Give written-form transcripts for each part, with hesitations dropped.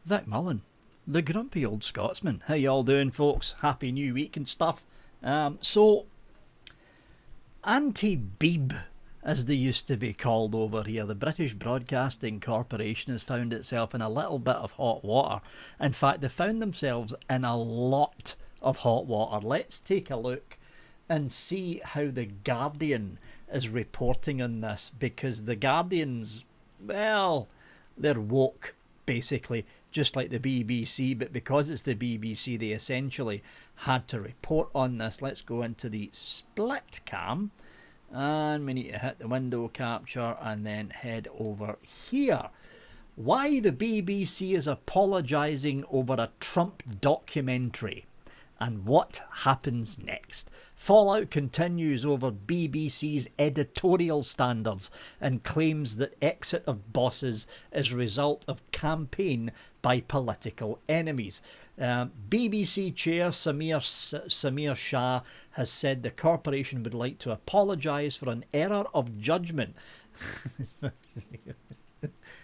Vic Mullen, the grumpy old Scotsman. How y'all doing, folks? Happy New Week and stuff. So, anti-Beeb, as they used to be called over here, the British Broadcasting Corporation has found itself in a little bit of hot water. In fact, they found themselves in a lot of hot water. Let's take a look and see how the Guardian is reporting on this, because the Guardians, well, they're woke, basically, just like the BBC, but because it's the BBC, they essentially had to report on this. Let's go into the split cam, and we need to hit the window capture and then head over here. Why the BBC is apologising over a Trump documentary, and what happens next. Fallout continues over BBC's editorial standards and claims that exit of bosses is a result of campaign by political enemies. BBC chair Samir Shah has said the corporation would like to apologise for an error of judgment.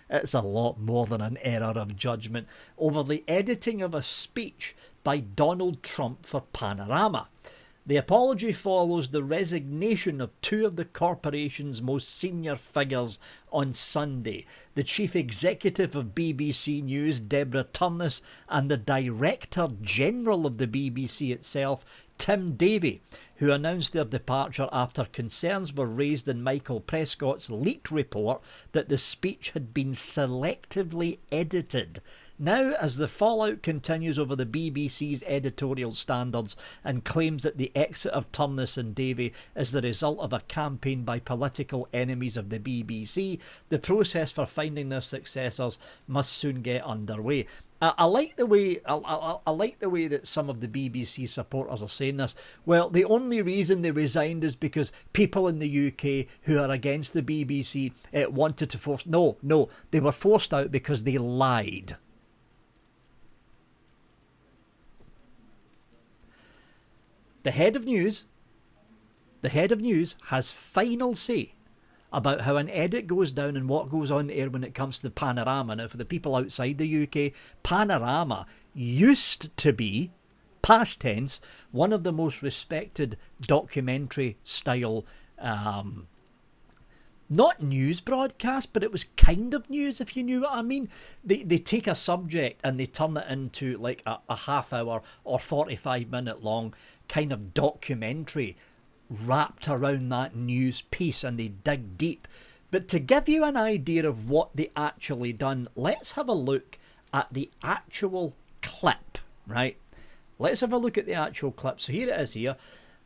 It's a lot more than an error of judgment over the editing of a speech by Donald Trump for Panorama. The apology follows the resignation of two of the corporation's most senior figures on Sunday: the chief executive of BBC News, Deborah Turness, and the director general of the BBC itself, Tim Davie, who announced their departure after concerns were raised in Michael Prescott's leaked report that the speech had been selectively edited. Now, as the fallout continues over the BBC's editorial standards and claims that the exit of Turness and Davie is the result of a campaign by political enemies of the BBC, the process for finding their successors must soon get underway. I like the way that some of the BBC supporters are saying this. Well, the only reason they resigned is because people in the UK who are against the BBC wanted to force. No, they were forced out because they lied. The head of news has final say about how an edit goes down and what goes on air when it comes to Panorama. Now, for the people outside the UK, Panorama used to be, past tense, one of the most respected documentary style, not news broadcast, but it was kind of news, if you knew what I mean. They take a subject and they turn it into like a half hour or 45-minute long kind of documentary wrapped around that news piece, and they dig deep. But to give you an idea of what they actually done, let's have a look at the actual clip, right? Let's have a look at the actual clip. So here it is here.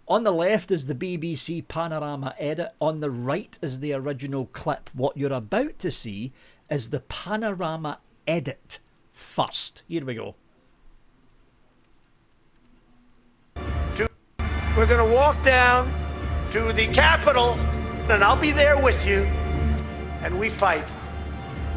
On the left is the BBC Panorama edit. On the right is the original clip. What you're about to see is the Panorama edit first. Here we go. We're going to walk down to the Capitol, and I'll be there with you. And we fight.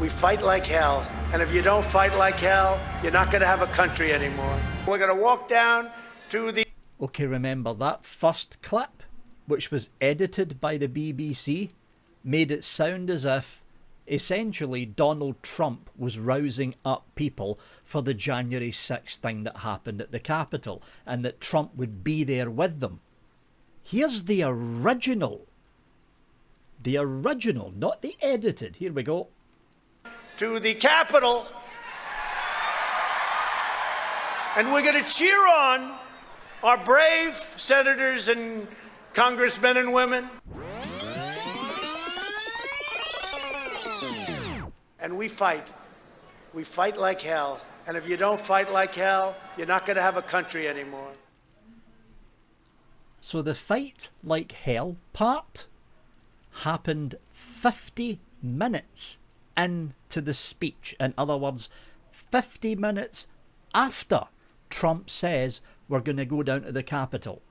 We fight like hell. And if you don't fight like hell, you're not going to have a country anymore. We're going to walk down to the... Okay, remember that first clip, which was edited by the BBC, made it sound as if essentially Donald Trump was rousing up people for the January 6th thing that happened at the Capitol, and that Trump would be there with them. Here's the original. The original, not the edited. Here we go. To the Capitol. And we're going to cheer on our brave senators and congressmen and women. And we fight. We fight like hell. And if you don't fight like hell, you're not going to have a country anymore. So the fight like hell part happened 50 minutes into the speech. In other words, 50 minutes after Trump says we're going to go down to the Capitol.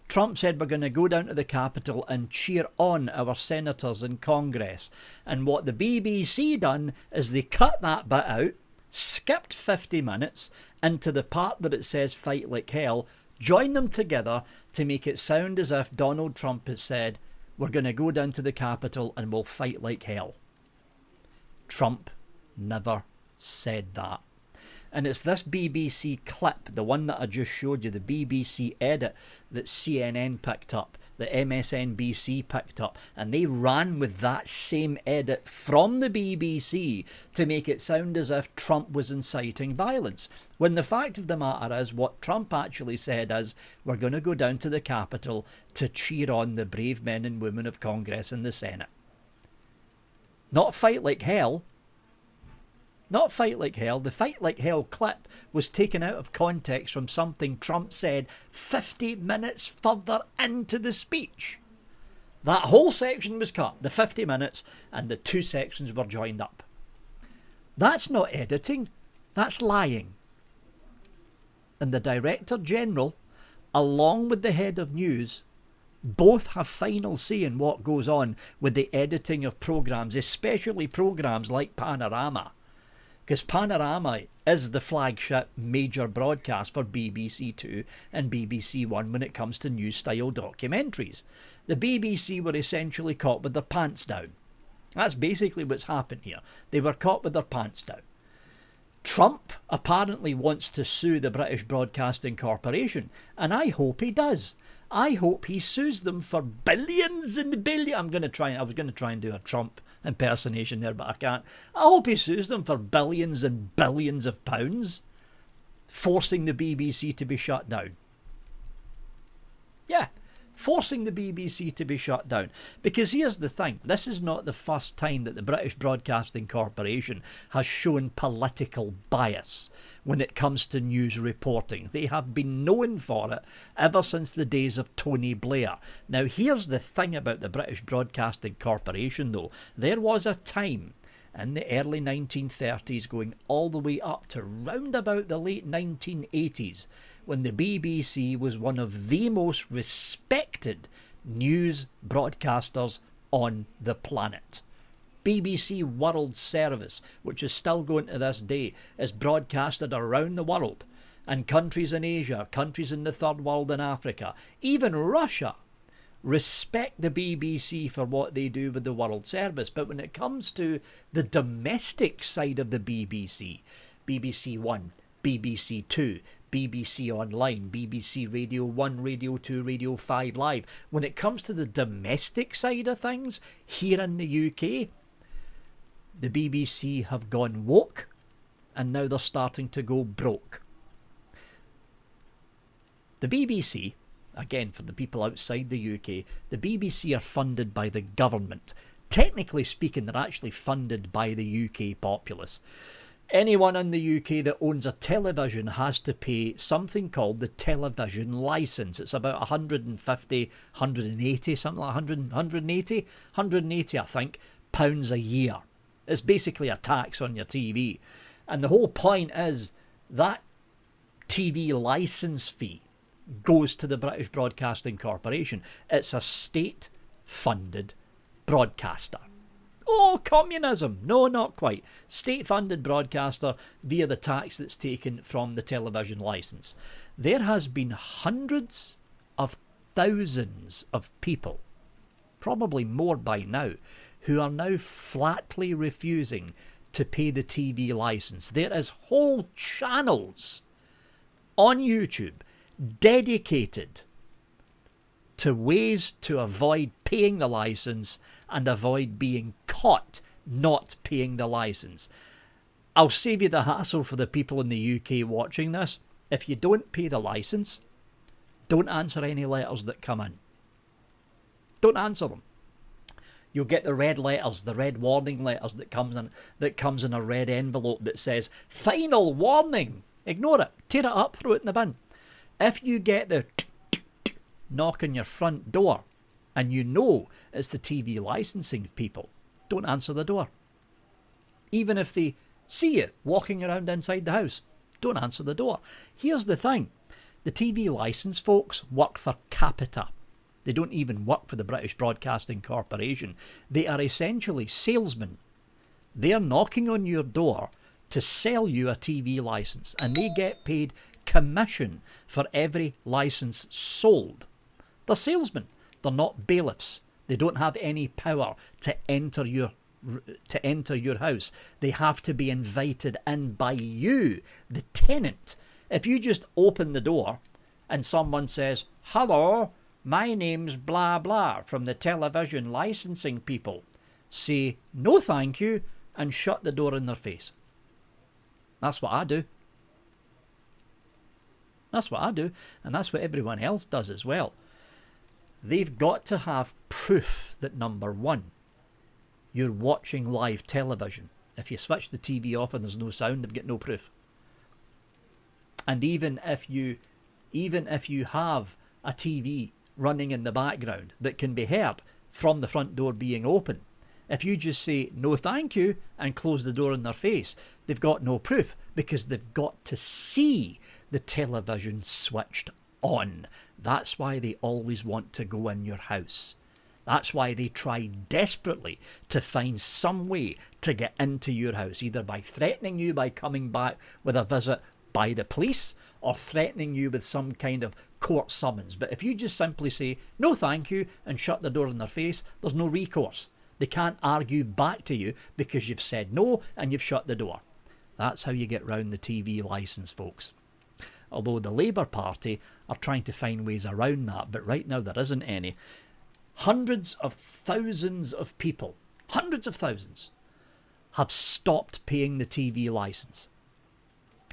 Trump said we're going to go down to the Capitol and cheer on our senators in Congress. And what the BBC done is they cut that bit out, skipped 50 minutes into the part that it says fight like hell, joined them together to make it sound as if Donald Trump has said we're going to go down to the Capitol and we'll fight like hell. Trump never said that. And it's this BBC clip, the one that I just showed you, the BBC edit that CNN picked up, that MSNBC picked up, and they ran with that same edit from the BBC to make it sound as if Trump was inciting violence. When the fact of the matter is, what Trump actually said is, we're going to go down to the Capitol to cheer on the brave men and women of Congress and the Senate. Not fight like hell. Not fight like hell. The fight like hell clip was taken out of context from something Trump said 50 minutes further into the speech. That whole section was cut, the 50 minutes, and the 2 sections were joined up. That's not editing, that's lying. And the Director General, along with the head of news, both have final say in what goes on with the editing of programmes, especially programmes like Panorama. Because Panorama is the flagship major broadcast for BBC Two and BBC One when it comes to news-style documentaries. The BBC were essentially caught with their pants down. That's basically what's happened here. They were caught with their pants down. Trump apparently wants to sue the British Broadcasting Corporation, and I hope he does. I hope he sues them for billions and billions. I was going to try and do a Trump impersonation there, but I can't. I hope he sues them for billions and billions of pounds, forcing the BBC to be shut down. Yeah, forcing the BBC to be shut down. Because here's the thing, this is not the first time that the British Broadcasting Corporation has shown political bias when it comes to news reporting. They have been known for it ever since the days of Tony Blair. Now, here's the thing about the British Broadcasting Corporation, though. There was a time in the early 1930s going all the way up to round about the late 1980s when the BBC was one of the most respected news broadcasters on the planet. BBC World Service, which is still going to this day, is broadcasted around the world, and countries in Asia, countries in the Third World and Africa, even Russia, respect the BBC for what they do with the World Service. But when it comes to the domestic side of the BBC, BBC One, BBC Two, BBC Online, BBC Radio 1, Radio 2, Radio 5 Live, when it comes to the domestic side of things, here in the UK, the BBC have gone woke, and now they're starting to go broke. The BBC, again for the people outside the UK, the BBC are funded by the government. Technically speaking, they're actually funded by the UK populace. Anyone in the UK that owns a television has to pay something called the television licence. It's about 150, 180, something like 180, I think, pounds a year. It's basically a tax on your TV. And the whole point is that TV licence fee goes to the British Broadcasting Corporation. It's a state-funded broadcaster. Oh, communism! No, not quite. State-funded broadcaster via the tax that's taken from the television licence. There has been hundreds of thousands of people, probably more by now, who are now flatly refusing to pay the TV licence. There is whole channels on YouTube dedicated to ways to avoid paying the licence and avoid being caught not paying the licence. I'll save you the hassle for the people in the UK watching this. If you don't pay the licence, don't answer any letters that come in. Don't answer them. You'll get the red letters, the red warning letters that comes in a red envelope that says, final warning. Ignore it. Tear it up, throw it in the bin. If you get the knock on your front door and you know it's the TV licensing people, don't answer the door. Even if they see you walking around inside the house, don't answer the door. Here's the thing. The TV license folks work for Capita. They don't even work for the British Broadcasting Corporation. They are essentially salesmen. They are knocking on your door to sell you a TV licence, and they get paid commission for every licence sold. They're salesmen. They're not bailiffs. They don't have any power to enter your to enter your house. They have to be invited in by you, the tenant. If you just open the door and someone says, "Hello, my name's blah blah from the television licensing people," say, "No thank you," and shut the door in their face. That's what I do. That's what I do, and that's what everyone else does as well. They've got to have proof that, number one, you're watching live television. If you switch the TV off and there's no sound, they've got no proof. And even if you have a TV running in the background that can be heard from the front door being open, if you just say "no thank you" and close the door in their face, they've got no proof, because they've got to see the television switched on. That's why they always want to go in your house. That's why they try desperately to find some way to get into your house, either by threatening you by coming back with a visit by the police, or threatening you with some kind of court summons. But if you just simply say "no thank you" and shut the door in their face, there's no recourse. They can't argue back to you because you've said no and you've shut the door. That's how you get round the TV licence, folks. Although the Labour Party are trying to find ways around that, but right now there isn't any. Hundreds of thousands of people, hundreds of thousands, have stopped paying the TV licence.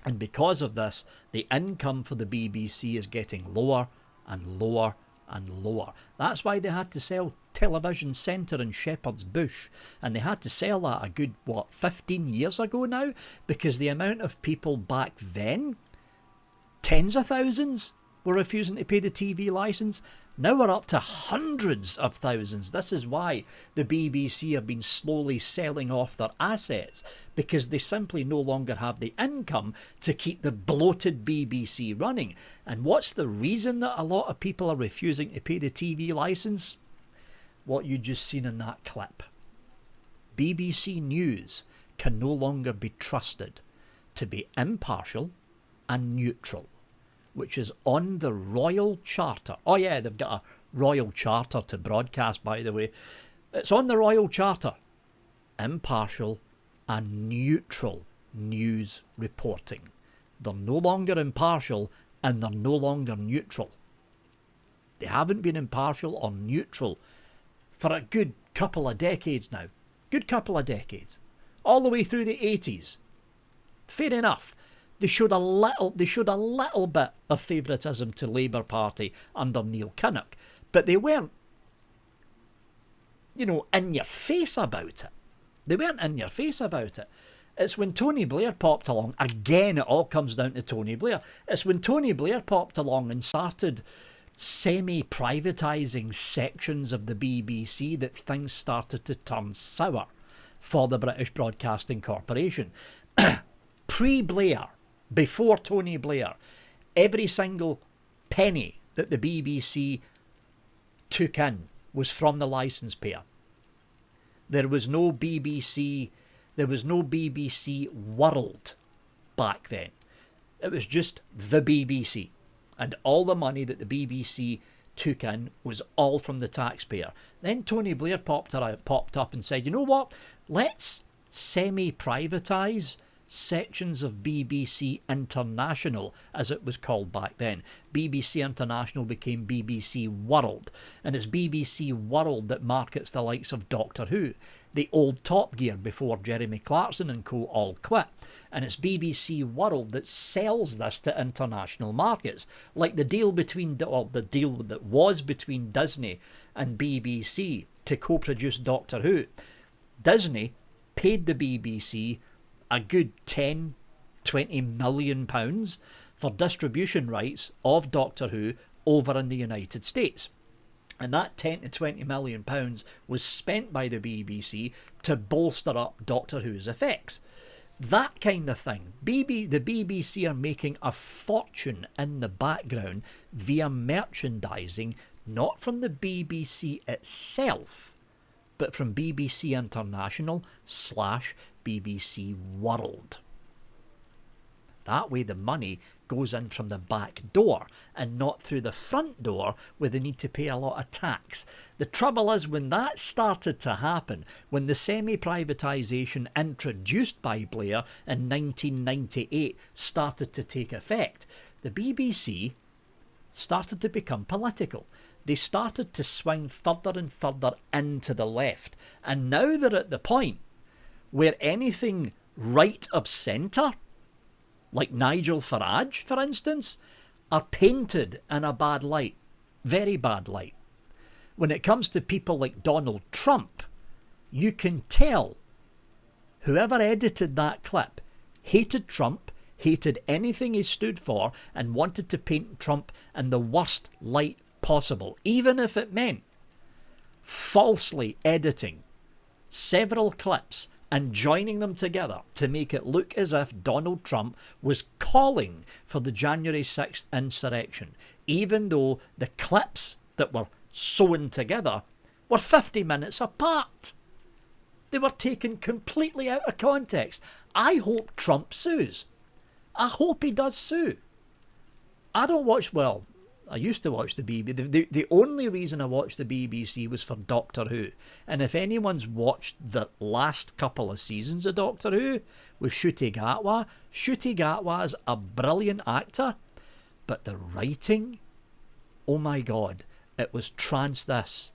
And because of this, the income for the BBC is getting lower and lower and lower. That's why they had to sell Television Centre in Shepherd's Bush. And they had to sell that a good, 15 years ago now? Because the amount of people back then, tens of thousands, were refusing to pay the TV licence. Now we're up to hundreds of thousands. This is why the BBC have been slowly selling off their assets, because they simply no longer have the income to keep the bloated BBC running. And what's the reason that a lot of people are refusing to pay the TV licence? What you just seen in that clip. BBC News can no longer be trusted to be impartial and neutral, which is on the Royal Charter. Oh yeah, they've got a Royal Charter to broadcast, by the way. It's on the Royal Charter. Impartial and neutral news reporting. They're no longer impartial and they're no longer neutral. They haven't been impartial or neutral for a good couple of decades now. Good couple of decades. All the way through the 80s. Fair enough. They showed a little bit of favouritism to Labour Party under Neil Kinnock, but they weren't, in your face about it. They weren't in your face about it. It's when Tony Blair popped along, again it all comes down to Tony Blair, it's when Tony Blair popped along and started semi-privatising sections of the BBC that things started to turn sour for the British Broadcasting Corporation. Pre-Blair, before Tony Blair, every single penny that the BBC took in was from the licence payer. There was no BBC World back then. It was just the BBC. And all the money that the BBC took in was all from the taxpayer. Then Tony Blair popped up and said, you know what? Let's semi-privatise sections of BBC International, as it was called back then. BBC International became BBC World, and it's BBC World that markets the likes of Doctor Who, the old Top Gear before Jeremy Clarkson and co all quit, and it's BBC World that sells this to international markets, like the deal that was between Disney and BBC to co-produce Doctor Who. Disney paid the BBC a good 10-20 million pounds for distribution rights of Doctor Who over in the United States. And that 10 to 20 million pounds was spent by the BBC to bolster up Doctor Who's effects. That kind of thing. The BBC are making a fortune in the background via merchandising, not from the BBC itself, but from BBC International / BBC World. That way the money goes in from the back door and not through the front door where they need to pay a lot of tax. The trouble is, when that started to happen, when the semi-privatisation introduced by Blair in 1998 started to take effect, the BBC started to become political. They started to swing further and further into the left. And now they're at the point where anything right of centre, like Nigel Farage, for instance, are painted in a bad light. Very bad light. When it comes to people like Donald Trump, you can tell whoever edited that clip hated Trump, hated anything he stood for, and wanted to paint Trump in the worst light possible, even if it meant falsely editing several clips and joining them together to make it look as if Donald Trump was calling for the January 6th insurrection, even though the clips that were sewn together were 50 minutes apart. They were taken completely out of context. I hope Trump sues. I hope he does sue. I don't watch, well, I used to watch the BBC. The only reason I watched the BBC was for Doctor Who. And if anyone's watched the last couple of seasons of Doctor Who with Ncuti Gatwa, Ncuti Gatwa is a brilliant actor. But the writing, oh my God, it was trans this,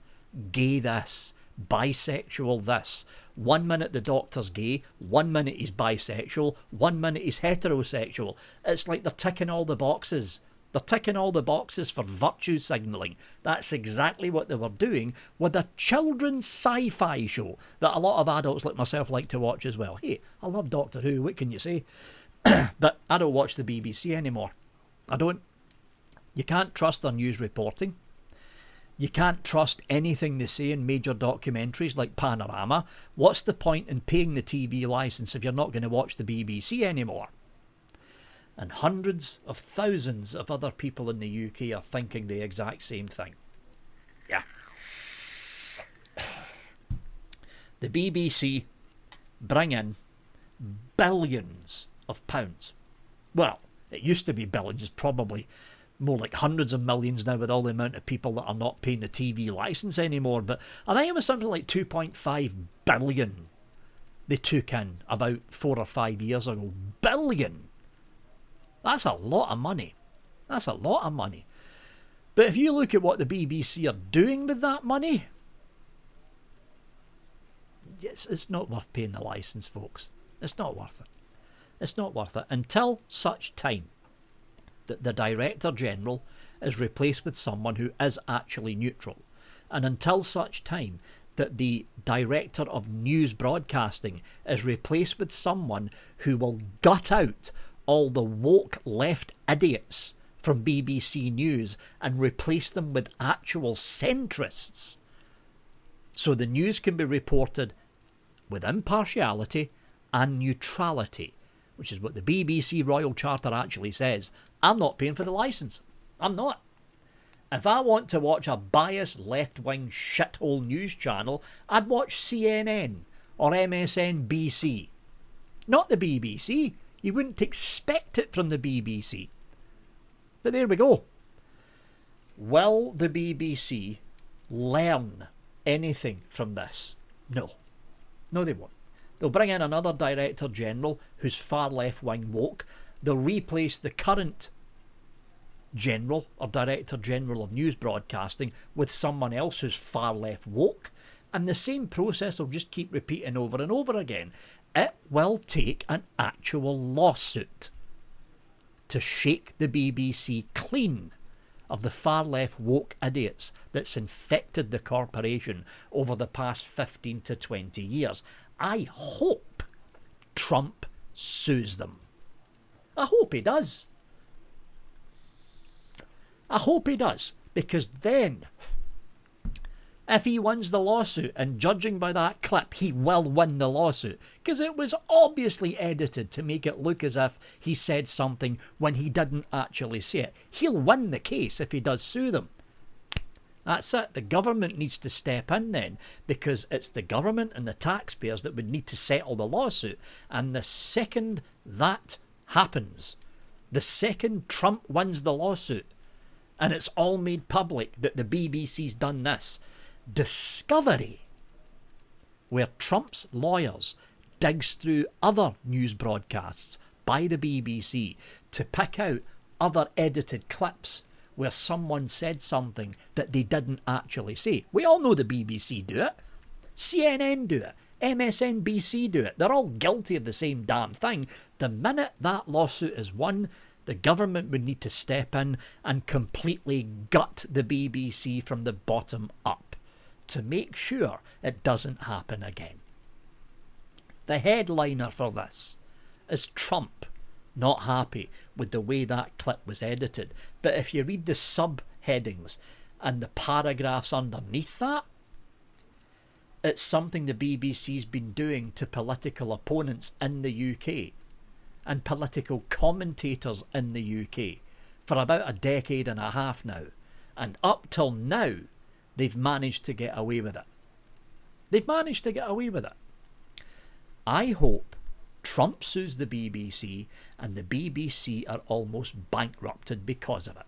gay this, bisexual this. 1 minute the Doctor's gay, 1 minute he's bisexual, 1 minute he's heterosexual. It's like they're ticking all the boxes. They're ticking all the boxes for virtue signalling. That's exactly what they were doing with a children's sci-fi show that a lot of adults like myself like to watch as well. Hey, I love Doctor Who, what can you say? But I don't watch the BBC anymore. I don't. You can't trust their news reporting. You can't trust anything they say in major documentaries like Panorama. What's the point in paying the TV licence if you're not going to watch the BBC anymore? And hundreds of thousands of other people in the UK are thinking the exact same thing. Yeah. The BBC bring in billions of pounds. Well, it used to be billions, it's probably more like hundreds of millions now with all the amount of people that are not paying the TV licence anymore. But I think it was something like 2.5 billion they took in about 4 or 5 years ago. Billion! That's a lot of money. That's a lot of money. But if you look at what the BBC are doing with that money, it's not worth paying the licence, folks. It's not worth it. It's not worth it until such time that the Director General is replaced with someone who is actually neutral. And until such time that the Director of News Broadcasting is replaced with someone who will gut out all the woke left idiots from BBC News and replace them with actual centrists. So the news can be reported with impartiality and neutrality, which is what the BBC Royal Charter actually says. I'm not paying for the licence. I'm not. If I want to watch a biased left-wing shithole news channel, I'd watch CNN or MSNBC. Not the BBC. You wouldn't expect it from the BBC. But there we go. Will the BBC learn anything from this? No. No, they won't. They'll bring in another Director General who's far left-wing woke. They'll replace the current General or Director General of News Broadcasting with someone else who's far left woke. And the same process will just keep repeating over and over again. It will take an actual lawsuit to shake the BBC clean of the far left woke idiots that's infected the corporation over the past 15 to 20 years. I hope Trump sues them. I hope he does. I hope he does, because then if he wins the lawsuit, and judging by that clip, he will win the lawsuit, because it was obviously edited to make it look as if he said something when he didn't actually say it. He'll win the case if he does sue them. That's it. The government needs to step in then, because it's the government and the taxpayers that would need to settle the lawsuit. And the second that happens, The second Trump wins the lawsuit, and it's all made public that the BBC's done this, Discovery, where Trump's lawyers digs through other news broadcasts by the BBC to pick out other edited clips where someone said something that they didn't actually say. We all know the BBC do it. CNN do it. MSNBC do it. They're all guilty of the same damn thing. The minute that lawsuit is won, the government would need to step in and completely gut the BBC from the bottom up to make sure it doesn't happen again. The headliner for this is Trump not happy with the way that clip was edited. But if you read the subheadings and the paragraphs underneath that, it's something the BBC's been doing to political opponents in the UK and political commentators in the UK for about a decade and a half now. And up till now, they've managed to get away with it. They've managed to get away with it. I hope Trump sues the BBC and the BBC are almost bankrupted because of it.